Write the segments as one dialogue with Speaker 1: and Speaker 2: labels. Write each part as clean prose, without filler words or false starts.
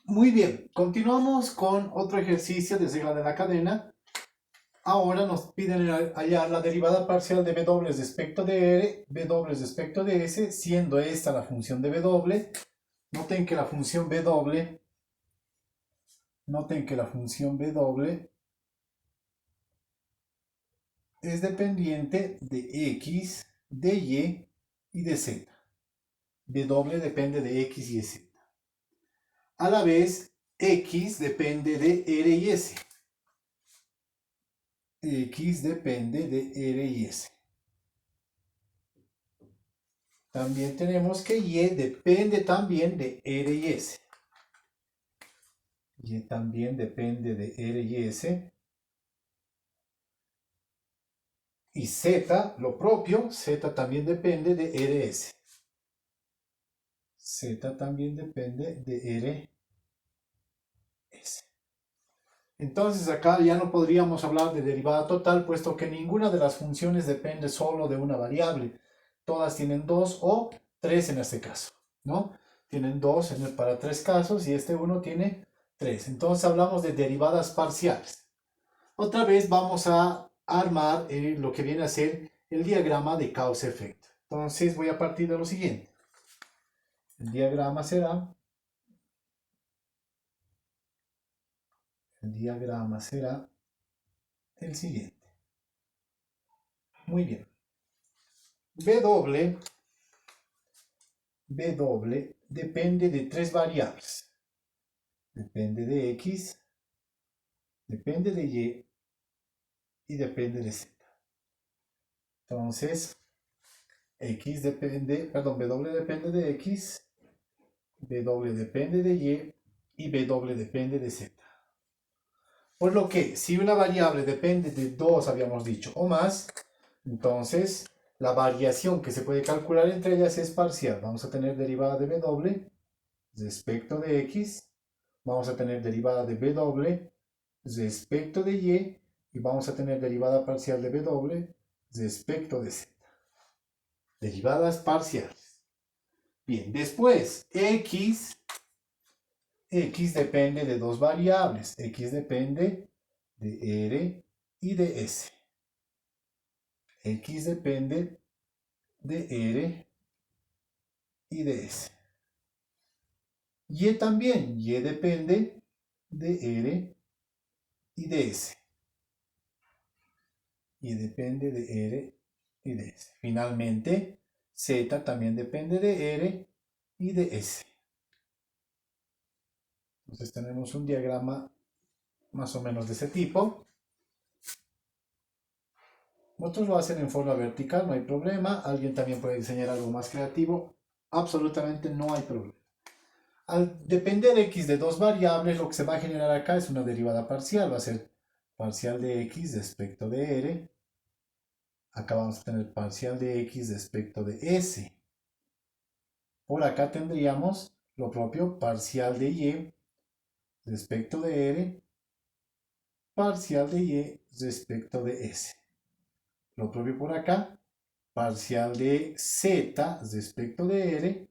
Speaker 1: Muy bien, continuamos con otro ejercicio de regla de la cadena. Ahora nos piden hallar la derivada parcial de w respecto de r, w respecto de s, siendo esta la función de w. Noten que la función w es dependiente de x, de y y de z. W depende de x y z. A la vez, x depende de r y s. X depende de R y S. También tenemos que Y depende también de R y S. Y también depende de R y S. Y Z, lo propio, Z también depende de RS. Z también depende de RS. Entonces acá ya no podríamos hablar de derivada total, puesto que ninguna de las funciones depende solo de una variable. Todas tienen dos o tres en este caso, ¿no? Tienen dos para tres casos y este uno tiene tres. Entonces hablamos de derivadas parciales. Otra vez vamos a armar lo que viene a ser el diagrama de causa-efecto. Entonces voy a partir de lo siguiente. El diagrama será el siguiente. Muy bien. W depende de tres variables. Depende de X, depende de y depende de Z. Entonces, W depende de X, W depende de y W depende de Z. Por lo que, si una variable depende de dos, habíamos dicho, o más, entonces la variación que se puede calcular entre ellas es parcial. Vamos a tener derivada de W respecto de X, vamos a tener derivada de W respecto de y vamos a tener derivada parcial de W respecto de Z. Derivadas parciales. Bien, después, X depende de dos variables. X depende de R y de S. X depende de R y de S. Y también, Y depende de R y de S. Y depende de R y de S. Finalmente, Z también depende de R y de S. Entonces tenemos un diagrama más o menos de ese tipo. Otros lo hacen en forma vertical, no hay problema. Alguien también puede diseñar algo más creativo. Absolutamente no hay problema. Al depender x de dos variables, lo que se va a generar acá es una derivada parcial. Va a ser parcial de x respecto de r. Acá vamos a tener parcial de x respecto de s. Por acá tendríamos lo propio, parcial de y respecto de r, parcial de y respecto de s. Lo propio por acá, parcial de z respecto de r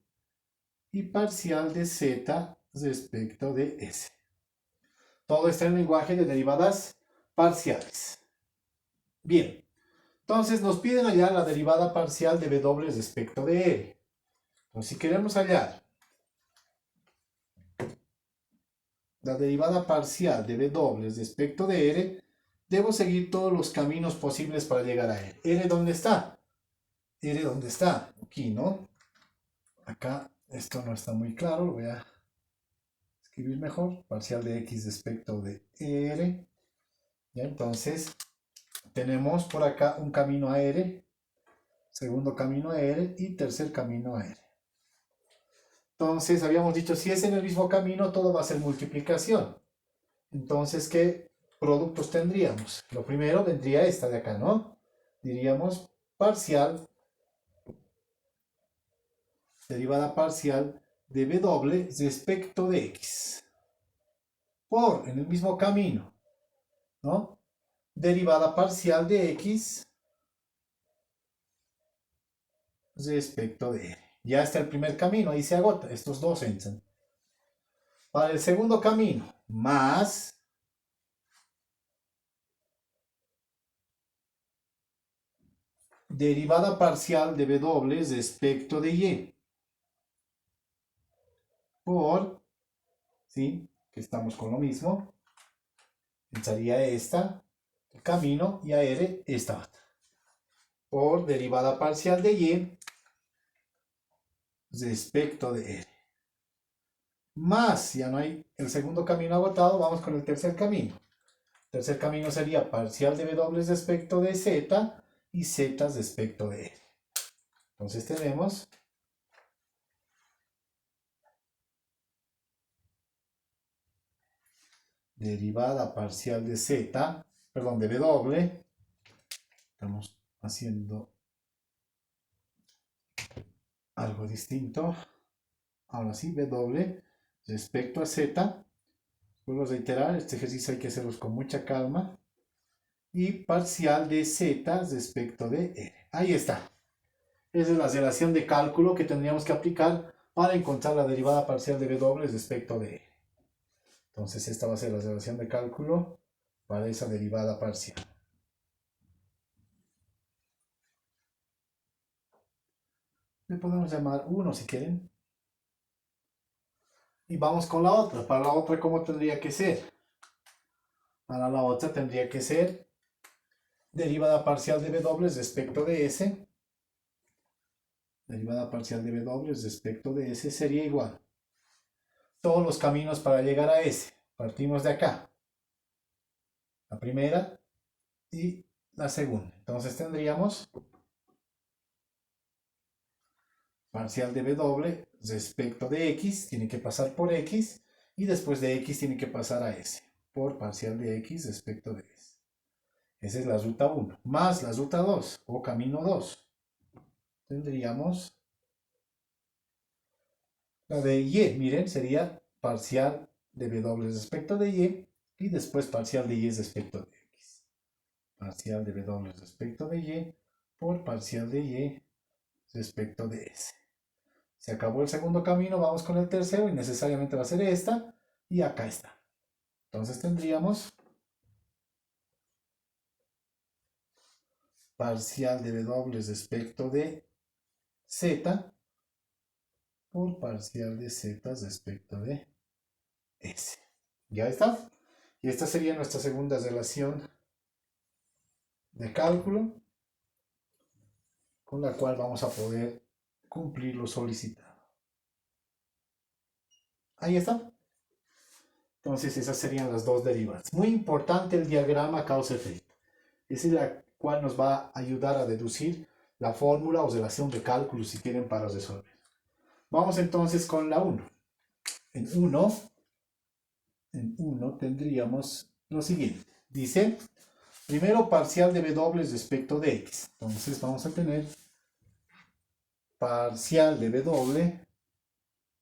Speaker 1: y parcial de z respecto de s. Todo está en lenguaje de derivadas parciales. Bien, entonces nos piden hallar la derivada parcial de w respecto de r. Entonces, si queremos hallar la derivada parcial de w respecto de r, debo seguir todos los caminos posibles para llegar a r. ¿R dónde está? ¿R dónde está? Aquí, ¿no? Acá esto no está muy claro, lo voy a escribir mejor. Parcial de x respecto de r. ¿Ya? Entonces, tenemos por acá un camino a r, segundo camino a r y tercer camino a r. Entonces, habíamos dicho, si es en el mismo camino, todo va a ser multiplicación. Entonces, ¿qué productos tendríamos? Lo primero vendría esta de acá, ¿no? Diríamos parcial, derivada parcial de w respecto de x. Por, en el mismo camino, ¿no? Derivada parcial de x respecto de r. Ya está el primer camino, ahí se agota, estos dos entran. Para el segundo camino, más derivada parcial de W respecto de Y. Por, ¿sí? Que estamos con lo mismo. Pensaría esta, el camino, y a R esta otra. Por derivada parcial de Y respecto de R. Más, ya no hay el segundo camino agotado, vamos con el tercer camino. El tercer camino sería parcial de W respecto de Z y Z respecto de R. Entonces tenemos derivada parcial de Z, perdón, de W. Estamos haciendo algo distinto. Ahora sí, W respecto a Z. Vuelvo a reiterar, este ejercicio hay que hacerlo con mucha calma. Y parcial de Z respecto de R. Ahí está. Esa es la relación de cálculo que tendríamos que aplicar para encontrar la derivada parcial de W respecto de R. Entonces esta va a ser la relación de cálculo para esa derivada parcial. Le podemos llamar 1 si quieren. Y vamos con la otra. Para la otra, ¿cómo tendría que ser? Para la otra tendría que ser derivada parcial de W respecto de S. Derivada parcial de W respecto de S sería igual. Todos los caminos para llegar a S. Partimos de acá. La primera y la segunda. Entonces tendríamos parcial de W respecto de X. Tiene que pasar por X. Y después de X tiene que pasar a S. Por parcial de X respecto de S. Esa es la ruta 1. Más la ruta 2 o camino 2. Tendríamos la de Y. Miren, sería parcial de W respecto de Y. Y después parcial de Y respecto de X. Parcial de W respecto de Y por parcial de Y respecto de S. Se acabó el segundo camino, vamos con el tercero y necesariamente va a ser esta. Y acá está. Entonces tendríamos parcial de W respecto de Z por parcial de Z respecto de S. ¿Ya está? Y esta sería nuestra segunda relación de cálculo con la cual vamos a poder cumplir lo solicitado. Ahí está. Entonces esas serían las dos derivadas. Muy importante el diagrama causa-efecto. Esa es la cual nos va a ayudar a deducir la fórmula o relación de cálculo si quieren para resolver. Vamos entonces con la 1. En 1 tendríamos lo siguiente. Dice, primero parcial de W respecto de X. Entonces vamos a tener parcial de W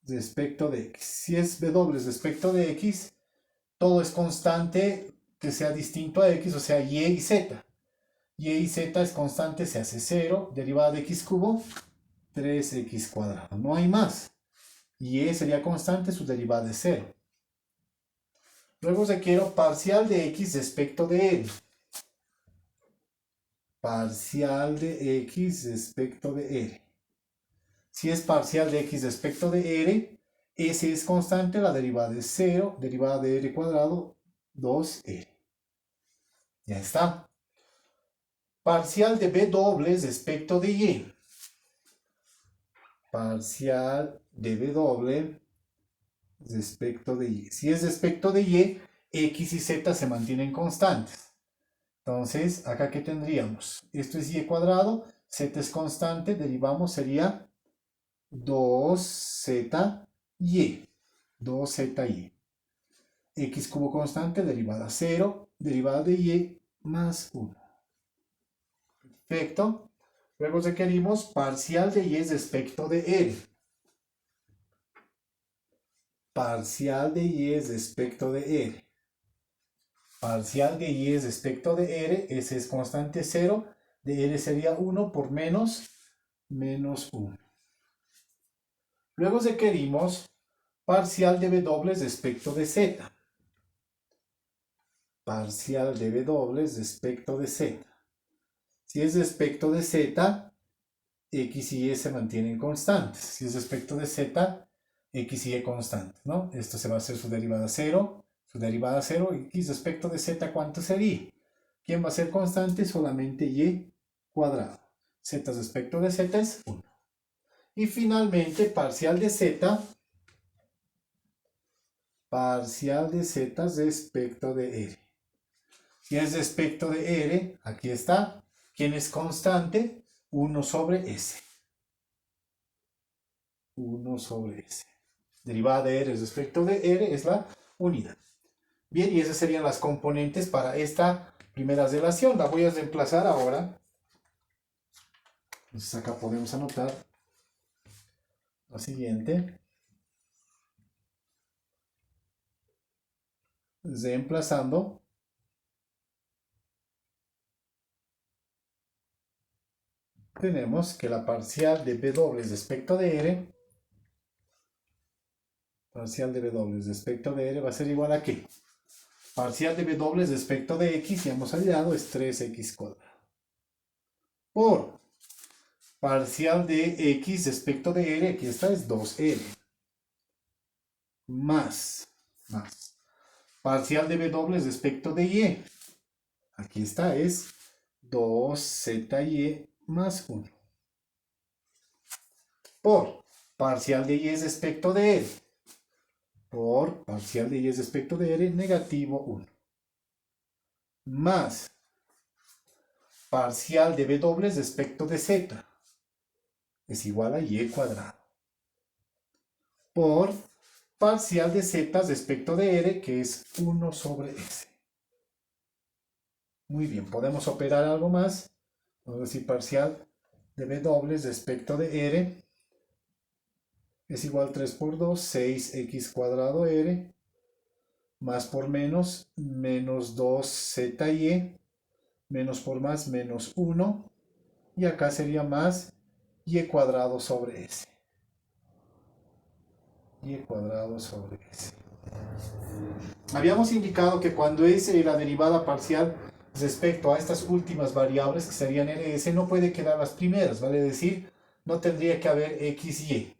Speaker 1: respecto de X. Si es W respecto de X, todo es constante que sea distinto a X, o sea, Y y Z. Y y Z es constante, se hace 0, derivada de X cubo, 3X cuadrado. No hay más. Y sería constante, su derivada es 0. Luego requiero parcial de X respecto de R. Parcial de X respecto de R. Si es parcial de X respecto de R, S es constante, la derivada es 0, derivada de R cuadrado, 2R. Ya está. Parcial de B doble respecto de Y. Parcial de B doble respecto de Y. Si es respecto de Y, X y Z se mantienen constantes. Entonces, acá ¿qué tendríamos? Esto es Y cuadrado, Z es constante, derivamos, sería 2ZY. 2ZY. X cubo constante, derivada 0, derivada de Y más 1. Perfecto. Luego requerimos parcial de Y respecto de R. Parcial de Y respecto de R. Parcial de Y respecto de R, S es constante 0, de R sería 1 por menos 1. Luego requerimos parcial de W respecto de Z. Parcial de W respecto de Z. Si es respecto de Z, X y Y se mantienen constantes. Si es respecto de Z, X y Y constantes, ¿no? Esto se va a hacer su derivada 0. Su derivada 0, X respecto de Z, ¿cuánto sería? ¿Quién va a ser constante? Solamente Y cuadrado. Z respecto de Z es 1. Y finalmente, parcial de Z respecto de R. Si es respecto de R, aquí está. ¿Quién es constante? 1 sobre S. 1 sobre S. Derivada de R respecto de R es la unidad. Bien, y esas serían las componentes para esta primera relación. La voy a reemplazar ahora. Entonces acá podemos anotar la siguiente. Reemplazando. Tenemos que la parcial de W respecto de R, parcial de W respecto de R va a ser igual a ¿qué? Parcial de W respecto de X, ya hemos hallado, es 3X cuadrado. Por parcial de X respecto de R, aquí está, es 2R. Más. Parcial de W respecto de Y. Aquí está, es 2ZY más 1. Por parcial de Y respecto de R. Por parcial de Y respecto de R, negativo 1. Más parcial de W respecto de Z. Es igual a Y cuadrado. Por parcial de Z respecto de R, que es 1 sobre S. Muy bien, podemos operar algo más. Vamos a decir parcial de W respecto de R es igual a 3 por 2, 6X cuadrado R, más por menos, menos 2ZY, menos por más, menos 1, y acá sería más Y cuadrado sobre S. Y cuadrado sobre S. Habíamos indicado que cuando S es la derivada parcial respecto a estas últimas variables que serían RS, no puede quedar las primeras, vale decir, no tendría que haber X y Y.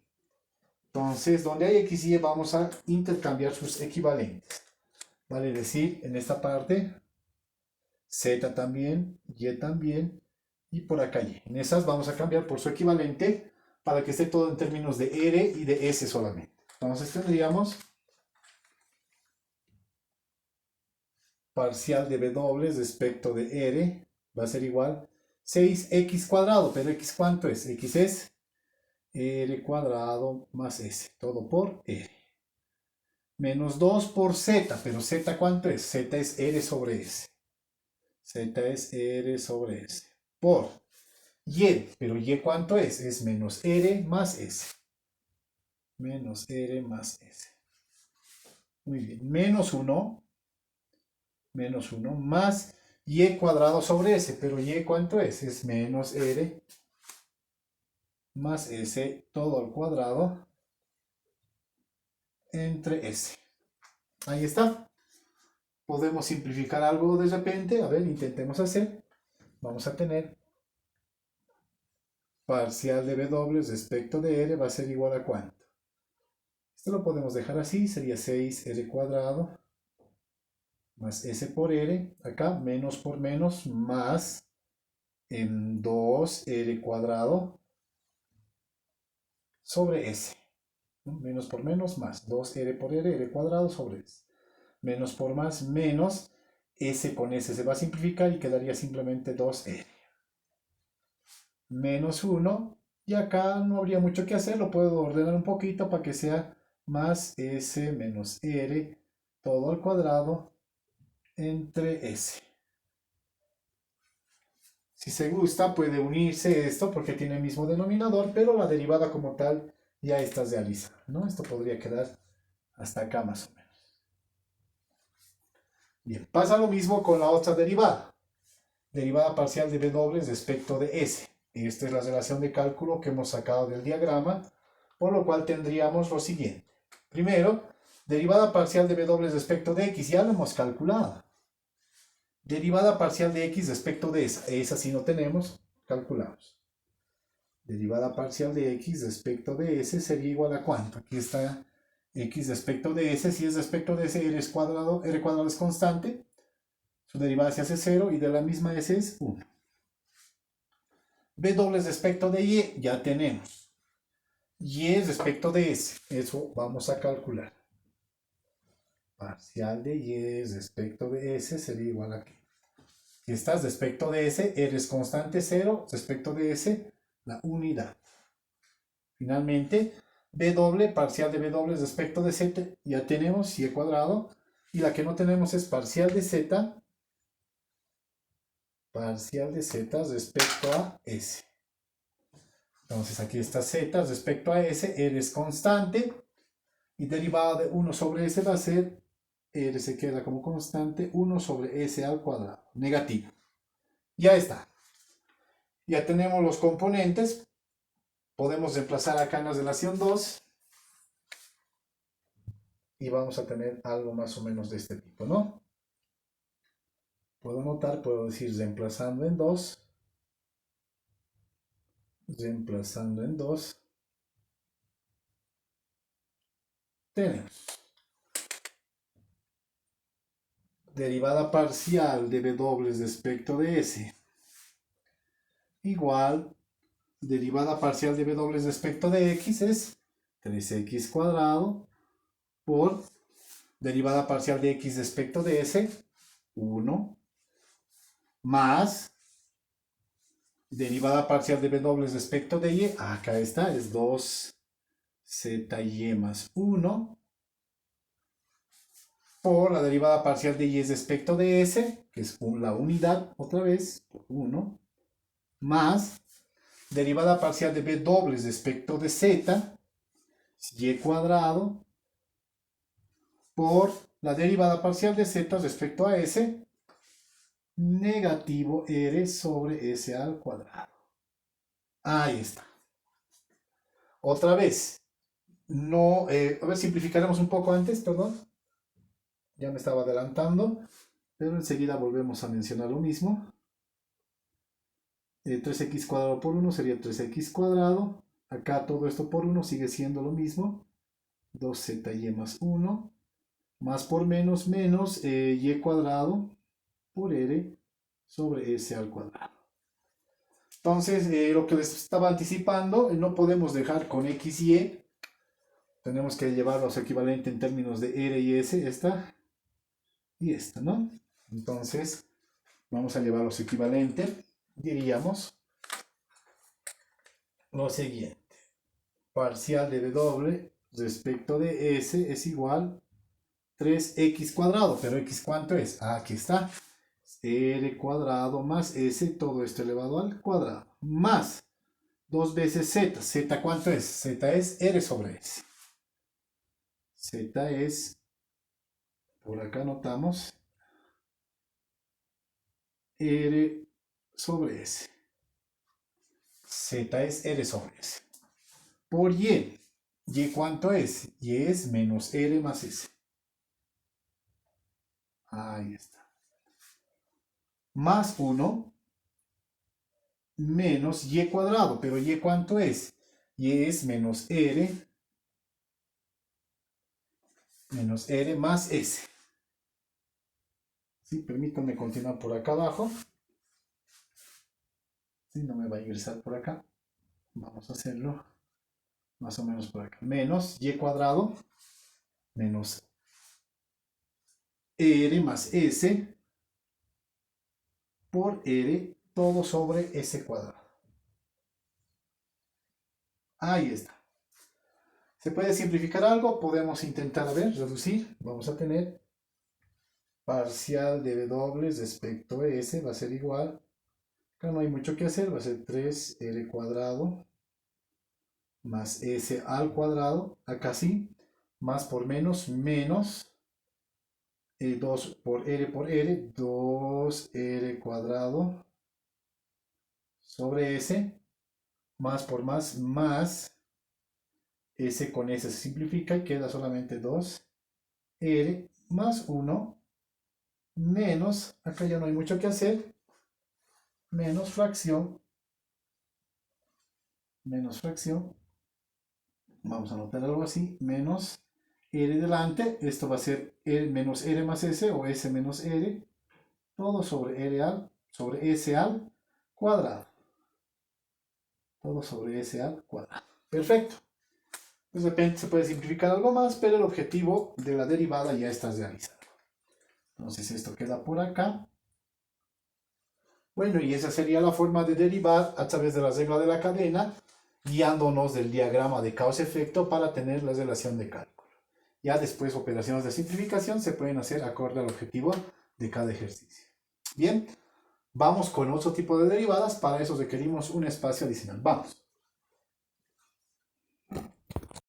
Speaker 1: Entonces, donde hay X y Y vamos a intercambiar sus equivalentes. Vale decir, en esta parte, Z también, Y también, y por acá Y. En esas vamos a cambiar por su equivalente para que esté todo en términos de R y de S solamente. Entonces tendríamos parcial de W respecto de R va a ser igual 6X cuadrado, pero X ¿cuánto es? X es R cuadrado más S, todo por R. Menos 2 por Z, pero Z ¿cuánto es? Z es R sobre S. Z es R sobre S. Por Y, pero Y ¿cuánto es? Es menos R más S. Menos R más S. Muy bien, menos 1 más Y cuadrado sobre S, pero Y ¿cuánto es? Es menos R más S todo al cuadrado entre S. Ahí está. Podemos simplificar algo de repente. A ver, intentemos hacer. Vamos a tener parcial de W respecto de R va a ser igual a ¿cuánto? Esto lo podemos dejar así, sería 6R cuadrado más S por R, acá menos por menos, más 2R cuadrado sobre S. Menos por menos, más 2R por R, R cuadrado sobre S. Menos por más, menos S con S se va a simplificar y quedaría simplemente 2R. Menos 1, y acá no habría mucho que hacer, lo puedo ordenar un poquito para que sea más S menos R todo al cuadrado entre S. Si se gusta puede unirse esto porque tiene el mismo denominador, pero la derivada como tal ya está realizada, ¿no? Esto podría quedar hasta acá más o menos. Bien, pasa lo mismo con la otra derivada. Derivada parcial de W respecto de S. Esta es la relación de cálculo que hemos sacado del diagrama, por lo cual tendríamos lo siguiente. Primero, derivada parcial de w respecto de x, ya lo hemos calculado. Derivada parcial de x respecto de esa sí no tenemos, calculamos. Derivada parcial de x respecto de s sería igual a ¿cuánto? Aquí está x respecto de s, si es respecto de s, r cuadrado es constante, su derivada se hace 0 y de la misma s es 1. B doble respecto de y, ya tenemos. Y respecto de s, eso vamos a calcular. Parcial de y respecto de s sería igual a ¿qué? Si estás respecto de s, eres constante 0, respecto de s, la unidad. Finalmente, b doble, parcial de b doble respecto de z, ya tenemos y cuadrado. Y la que no tenemos es parcial de z respecto a s. Entonces aquí está z respecto a s, eres constante. Y derivada de 1 sobre s va a ser, r se queda como constante, 1 sobre s al cuadrado, negativo. Ya está. Ya tenemos los componentes. Podemos reemplazar acá en la relación 2. Y vamos a tener algo más o menos de este tipo, ¿no? Puedo anotar, puedo decir reemplazando en 2. Reemplazando en 2. Tenemos derivada parcial de w respecto de s igual derivada parcial de w respecto de x es 3x cuadrado por derivada parcial de x respecto de s, 1, más derivada parcial de w respecto de y, acá está, es 2z y más 1, por la derivada parcial de y respecto de s, que es la unidad, otra vez, por 1, más derivada parcial de b doble respecto de z, y cuadrado, por la derivada parcial de z respecto a s, negativo r sobre s al cuadrado. Ahí está. Otra vez. No, a ver, simplificaremos un poco antes, perdón. Ya me estaba adelantando, pero enseguida volvemos a mencionar lo mismo. 3x cuadrado por 1 sería 3x cuadrado. Acá todo esto por 1 sigue siendo lo mismo. 2z y más 1. Más por menos, menos y cuadrado por r sobre s al cuadrado. Entonces, lo que les estaba anticipando, no podemos dejar con x y y. Tenemos que llevarlos equivalente en términos de r y s, esta y esta, ¿no? Entonces, vamos a llevarlos equivalente. Diríamos lo siguiente. Parcial de w respecto de s es igual 3x cuadrado. Pero x, ¿cuánto es? Aquí está. R cuadrado más s, todo esto elevado al cuadrado. Más 2 veces z. Z, ¿cuánto es? Z es r sobre s. Z es, por acá anotamos, r sobre s. Z es r sobre s. Por y. ¿Y cuánto es? Y es menos r más s. Ahí está. Más 1 menos y cuadrado. Pero y ¿cuánto es? Y es menos r más s. ¿Sí? Permítanme continuar por acá abajo. ¿Sí? No me va a ingresar por acá. Vamos a hacerlo más o menos por acá. Menos y cuadrado menos r más s por r todo sobre s cuadrado. Ahí está. ¿Se puede simplificar algo? Podemos intentar, a ver, reducir. Vamos a tener parcial de w respecto a s va a ser igual. Acá no hay mucho que hacer, va a ser 3r cuadrado más s al cuadrado. Acá sí, más por menos, menos 2 por r, 2r cuadrado sobre s, más por más S con S se simplifica y queda solamente 2R más 1 menos, acá ya no hay mucho que hacer, menos fracción, vamos a anotar algo así, menos R delante, esto va a ser menos R más S o S menos R, todo sobre S al cuadrado. Todo sobre S al cuadrado. Perfecto. Pues de repente se puede simplificar algo más, pero el objetivo de la derivada ya está realizado. Entonces esto queda por acá. Bueno, y esa sería la forma de derivar a través de la regla de la cadena, guiándonos del diagrama de causa-efecto para tener la relación de cálculo. Ya después operaciones de simplificación se pueden hacer acorde al objetivo de cada ejercicio. Bien, vamos con otro tipo de derivadas. Para eso requerimos un espacio adicional. Vamos.